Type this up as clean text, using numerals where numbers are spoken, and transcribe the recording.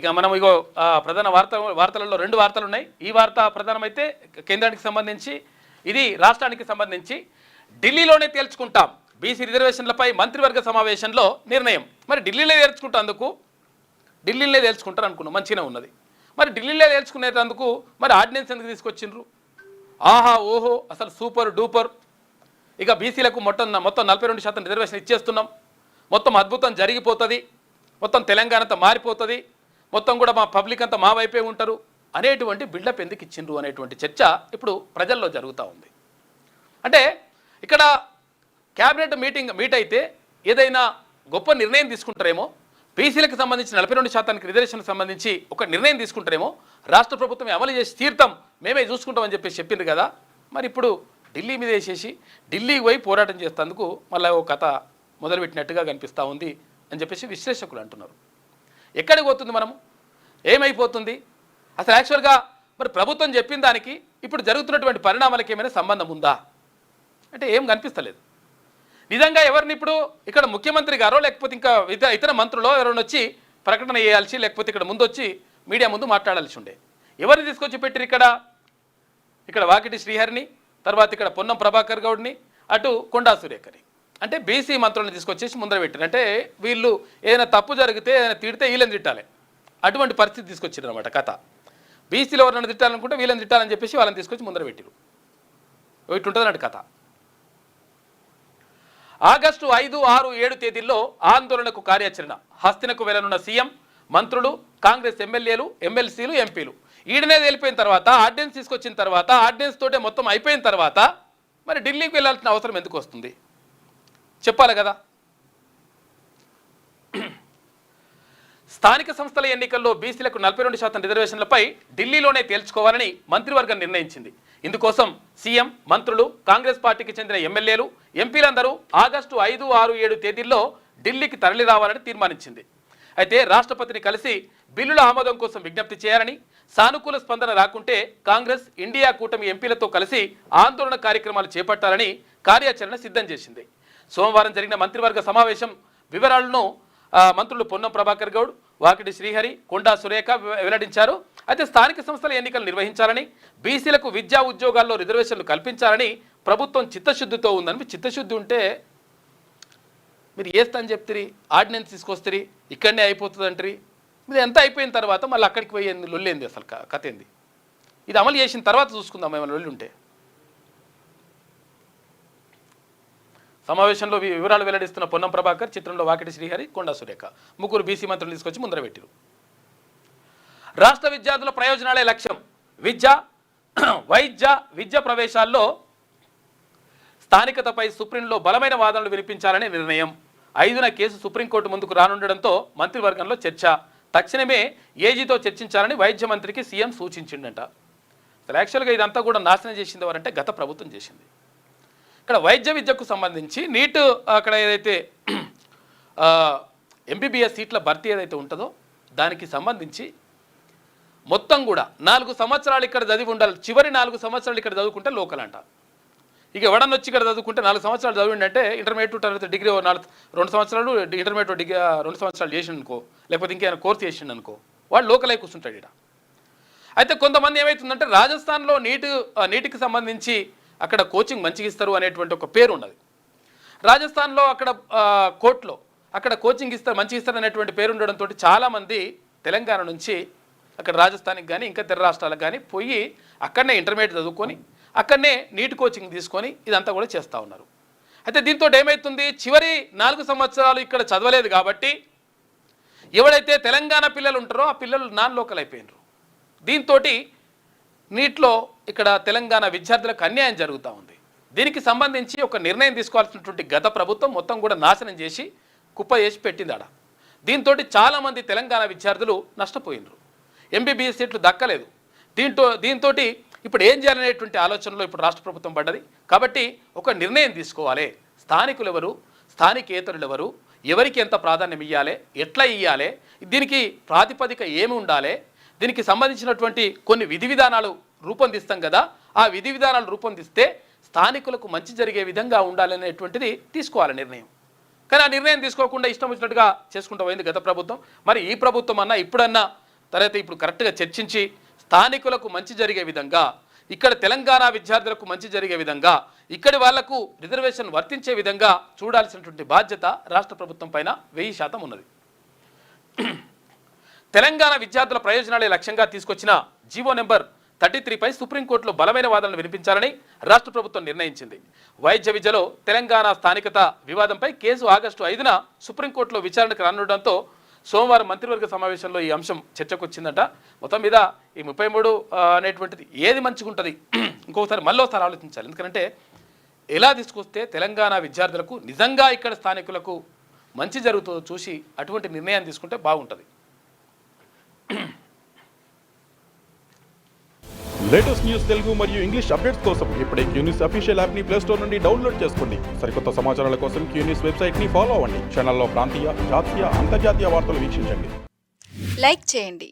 ఇక మనం ఇగో ప్రధాన వార్తలలో రెండు వార్తలు ఉన్నాయి. ఈ వార్త ప్రధానమైతే కేంద్రానికి సంబంధించి, ఇది రాష్ట్రానికి సంబంధించి. ఢిల్లీలోనే తేల్చుకుంటాం బీసీ రిజర్వేషన్లపై మంత్రివర్గ సమావేశంలో నిర్ణయం. మరి ఢిల్లీలో తేల్చుకుంటారు అనుకున్నాం, మంచిగానే ఉన్నది. మరి ఢిల్లీలో తేల్చుకునేందుకు మరి ఆర్డినెన్స్ ఎందుకు తీసుకొచ్చిండ్రు? ఆహా ఓహో అసలు సూపర్ డూపర్, ఇక బీసీలకు మొత్తం 42% రిజర్వేషన్ ఇచ్చేస్తున్నాం, మొత్తం అద్భుతం జరిగిపోతుంది, మొత్తం తెలంగాణ అంతా మారిపోతుంది, మొత్తం కూడా మా పబ్లిక్ అంతా మా వైపే ఉంటారు అనేటువంటి బిల్డప్ ఎందుకు ఇచ్చిండ్రు అనేటువంటి చర్చ ఇప్పుడు ప్రజల్లో జరుగుతూ ఉంది. అంటే ఇక్కడ క్యాబినెట్ మీట్ అయితే ఏదైనా గొప్ప నిర్ణయం తీసుకుంటారేమో, బీసీలకు సంబంధించి 42% రిజర్వేషన్కి సంబంధించి ఒక నిర్ణయం తీసుకుంటారేమో, రాష్ట్ర ప్రభుత్వం అమలు చేసి తీర్థం మేమే చూసుకుంటామని చెప్పేసి చెప్పింది కదా. మరి ఇప్పుడు ఢిల్లీ మీద వేసేసి ఢిల్లీకి పోయి పోరాటం చేసేందుకు మళ్ళీ ఒక కథ మొదలుపెట్టినట్టుగా కనిపిస్తూ ఉంది అని చెప్పేసి విశ్లేషకులు అంటున్నారు. ఎక్కడికి పోతుంది, మనము ఏమైపోతుంది అసలు? యాక్చువల్గా మరి ప్రభుత్వం చెప్పిన దానికి ఇప్పుడు జరుగుతున్నటువంటి పరిణామాలకి ఏమైనా సంబంధం ఉందా అంటే ఏం కనిపిస్తలేదు. నిజంగా ఎవరిని ఇప్పుడు ఇక్కడ ముఖ్యమంత్రి గారో లేకపోతే ఇంకా ఇతర మంత్రులో ఎవరైనా వచ్చి ప్రకటన చేయాల్సి, లేకపోతే ఇక్కడ ముందు వచ్చి మీడియా ముందు మాట్లాడాల్సి ఉండే. ఎవరిని తీసుకొచ్చి పెట్టిరు ఇక్కడ వాకిటి శ్రీహరిని, తర్వాత ఇక్కడ పొన్నం ప్రభాకర్ గౌడ్ని, అటు కొండా సురేఖని, అంటే బీసీ మంత్రులను తీసుకొచ్చేసి ముందర పెట్టారు. అంటే వీళ్ళు ఏదైనా తప్పు జరిగితే ఏదైనా తిడితే వీళ్ళని తిట్టాలి, అటువంటి పరిస్థితి తీసుకొచ్చారు అనమాట కథ. బీసీలో ఎవరైనా తిట్టాలనుకుంటే వీళ్ళని తిట్టాలని చెప్పేసి వాళ్ళని తీసుకొచ్చి ముందర పెట్టారు. ఇట్లుంటుంది అన్నట్టు కథ. ఆగస్టు 5, 6, 7 తేదీల్లో ఆందోళనకు కార్యాచరణ. హస్తినకు వెళ్లనున్న సీఎం, మంత్రులు, కాంగ్రెస్ ఎమ్మెల్యేలు, ఎమ్మెల్సీలు, ఎంపీలు. ఈడనే వెళ్ళిపోయిన తర్వాత, ఆర్డినెన్స్ తీసుకొచ్చిన తర్వాత, ఆర్డినెన్స్ తోటే మొత్తం అయిపోయిన తర్వాత మరి ఢిల్లీకి వెళ్ళాల్సిన అవసరం ఎందుకు వస్తుంది చెప్పాలి కదా. స్థానిక సంస్థల ఎన్నికల్లో బీసీలకు 42% రిజర్వేషన్లపై ఢిల్లీలోనే తేల్చుకోవాలని మంత్రివర్గం నిర్ణయించింది. ఇందుకోసం సీఎం, మంత్రులు, కాంగ్రెస్ పార్టీకి చెందిన ఎమ్మెల్యేలు, ఎంపీలందరూ ఆగస్టు 5, 6, 7 తేదీల్లో ఢిల్లీకి తరలి రావాలని తీర్మానించింది. అయితే రాష్ట్రపతిని కలిసి బిల్లుల ఆమోదం కోసం విజ్ఞప్తి చేయాలని, సానుకూల స్పందన రాకుంటే కాంగ్రెస్, ఇండియా కూటమి ఎంపీలతో కలిసి ఆందోళన కార్యక్రమాలు చేపట్టాలని కార్యాచరణ సిద్ధం చేసింది. సోమవారం జరిగిన మంత్రివర్గ సమావేశం వివరాలను మంత్రులు పొన్నం ప్రభాకర్ గౌడ్, వాకిటి శ్రీహరి, కొండా సురేఖ వెల్లడించారు. అయితే స్థానిక సంస్థల ఎన్నికలు నిర్వహించాలని, బీసీలకు విద్యా ఉద్యోగాల్లో రిజర్వేషన్లు కల్పించాలని ప్రభుత్వం చిత్తశుద్ధితో ఉందని. చిత్తశుద్ధి ఉంటే మీరు ఏస్తని చెప్తారు, ఆర్డినెన్స్ తీసుకొస్తారు, ఇక్కడనే అయిపోతుంది అంటారు. ఇది ఎంత అయిపోయిన తర్వాత మళ్ళీ అక్కడికి పోయింది లొల్లేంది, అసలు కథ ఏంది? ఇది అమలు చేసిన తర్వాత చూసుకుందాం ఏమైనా లొల్లి ఉంటే. సమావేశంలో వివరాలు వెల్లడిస్తున్న పొన్నం ప్రభాకర్, చిత్రంలో వాకిటి శ్రీహరి, కొండా సురేఖ, ముగ్గురు బీసీ మంత్రులు తీసుకొచ్చి ముందర పెట్టారు. రాష్ట్ర విద్యార్థుల ప్రయోజనాలే లక్ష్యం. విద్య ప్రవేశాల్లో స్థానికతపై సుప్రీంలో బలమైన వాదనలు వినిపించాలని నిర్ణయం. 5న కేసు సుప్రీంకోర్టు ముందుకు రానుండడంతో మంత్రివర్గంలో చర్చ. తక్షణమే ఏజీతో చర్చించాలని వైద్య మంత్రికి సీఎం సూచించిండట. అసలు యాక్చువల్గా ఇదంతా కూడా నాశనం చేసింది ఎవరంటే గత ప్రభుత్వం చేసింది. ఇక్కడ వైద్య విద్యకు సంబంధించి నీట్ అక్కడ ఏదైతే ఎంబీబీఎస్ సీట్ల భర్తీ ఏదైతే ఉంటుందో దానికి సంబంధించి మొత్తం కూడా 4 సంవత్సరాలు ఇక్కడ చదివి ఉండాలి. చివరి 4 సంవత్సరాలు ఇక్కడ చదువుకుంటే లోకల్ అంట. ఇక ఎవడన్నా వచ్చి ఇక్కడ చదువుకుంటే 4 సంవత్సరాలు చదివిండంటే ఇంటర్మీడియట్ తర్వాత డిగ్రీ 2 సంవత్సరాలు, ఇంటర్మీడియట్ డిగ్రీ 2 సంవత్సరాలు చేసిండనుకో, లేకపోతే ఇంకేమైనా కోర్సు చేసిండనుకో, వాడు లోకలై కూర్చుంటాడు ఇక్కడ. అయితే కొంతమంది ఏమవుతుందంటే రాజస్థాన్లో నీటికి సంబంధించి అక్కడ కోచింగ్ మంచిగా ఇస్తారు అనేటువంటి ఒక పేరు ఉన్నది. రాజస్థాన్లో అక్కడ కోర్టులో అక్కడ కోచింగ్ మంచిగా ఇస్తారు అనేటువంటి పేరు ఉండడంతో చాలామంది తెలంగాణ నుంచి అక్కడ రాజస్థాన్కి కానీ ఇంకా తెర రాష్ట్రాలకు కానీ పోయి అక్కడనే ఇంటర్మీడియట్ చదువుకొని అక్కడనే నీట్ కోచింగ్ తీసుకొని ఇదంతా కూడా చేస్తూ ఉన్నారు. అయితే దీంతో ఏమవుతుంది, చివరి 4 సంవత్సరాలు ఇక్కడ చదవలేదు కాబట్టి ఎవడైతే తెలంగాణ పిల్లలు ఉంటారో ఆ పిల్లలు నాన్ లోకల్ అయిపోయినారు. దీంతో నీట్లో ఇక్కడ తెలంగాణ విద్యార్థులకు అన్యాయం జరుగుతూ ఉంది. దీనికి సంబంధించి ఒక నిర్ణయం తీసుకోవాల్సినటువంటి గత ప్రభుత్వం మొత్తం కూడా నాశనం చేసి కుప్ప చేసి పెట్టింది ఆడ. దీంతో చాలామంది తెలంగాణ విద్యార్థులు నష్టపోయినారు. ఎంబీబీఎస్ సీట్లు దక్కలేదు. దీంతో ఇప్పుడు ఏం చేయాలనేటువంటి ఆలోచనలో ఇప్పుడు రాష్ట్ర ప్రభుత్వం పడ్డది. కాబట్టి ఒక నిర్ణయం తీసుకోవాలి. స్థానికులు ఎవరు, స్థానికేతరులు ఎవరు, ఎవరికి ఎంత ప్రాధాన్యం ఇవ్వాలి, ఎట్లా ఇవ్వాలి, దీనికి ప్రాతిపదిక ఏమి ఉండాలి, దీనికి సంబంధించినటువంటి కొన్ని విధి విధానాలు రూపొందిస్తాం కదా, ఆ విధి విధానాలు రూపొందిస్తే స్థానికులకు మంచి జరిగే విధంగా ఉండాలనేటువంటిది తీసుకోవాలి నిర్ణయం. కానీ ఆ నిర్ణయం తీసుకోకుండా ఇష్టం వచ్చినట్టుగా చేసుకుంటూ పోయింది గత ప్రభుత్వం. మరి ఈ ప్రభుత్వం అన్నా ఇప్పుడన్నా తర్వాత ఇప్పుడు కరెక్ట్గా చర్చించి స్థానికులకు మంచి జరిగే విధంగా, ఇక్కడ తెలంగాణ విద్యార్థులకు మంచి జరిగే విధంగా, ఇక్కడి వాళ్లకు రిజర్వేషన్ వర్తించే విధంగా చూడాల్సినటువంటి బాధ్యత రాష్ట్ర ప్రభుత్వం పైన 1000% ఉన్నది. తెలంగాణ విద్యార్థుల ప్రయోజనాలే లక్ష్యంగా తీసుకొచ్చిన జీవో నెంబర్ 33పై సుప్రీంకోర్టులో బలమైన వాదనలు వినిపించాలని రాష్ట్ర ప్రభుత్వం నిర్ణయించింది. వైద్య విద్యలో తెలంగాణ స్థానికత వివాదంపై కేసు ఆగస్టు 5న సుప్రీంకోర్టులో విచారణకు రానుండడంతో సోమవారం మంత్రివర్గ సమావేశంలో ఈ అంశం చర్చకు వచ్చిందట. మొత్తం మీద ఈ 33 అనేటువంటిది ఏది మంచిగా ఉంటుంది ఇంకొకసారి మళ్ళీసారి ఆలోచించాలి. ఎందుకంటే ఎలా తీసుకొస్తే తెలంగాణ విద్యార్థులకు నిజంగా ఇక్కడ స్థానికులకు మంచి జరుగుతుందో చూసి అటువంటి నిర్ణయాన్ని తీసుకుంటే బాగుంటుంది. లేటెస్ట్ న్యూస్ తెలుగు మరియు ఇంగ్లీష్ అప్డేట్స్ కోసం ఇప్పుడే క్యూన్యూస్ అఫీషియల్ యాప్ ని ప్లే స్టోర్ నుండి డౌన్లోడ్ చేసుకోండి. సరికొత్త సమాచారాల కోసం క్యూన్యూస్ వెబ్సైట్ ని ఫాలో అవ్వండి. ఛానల్లో ప్రాంతీయ, జాతీయ, అంతర్జాతీయ వార్తలు వీక్షించండి. లైక్ చేయండి,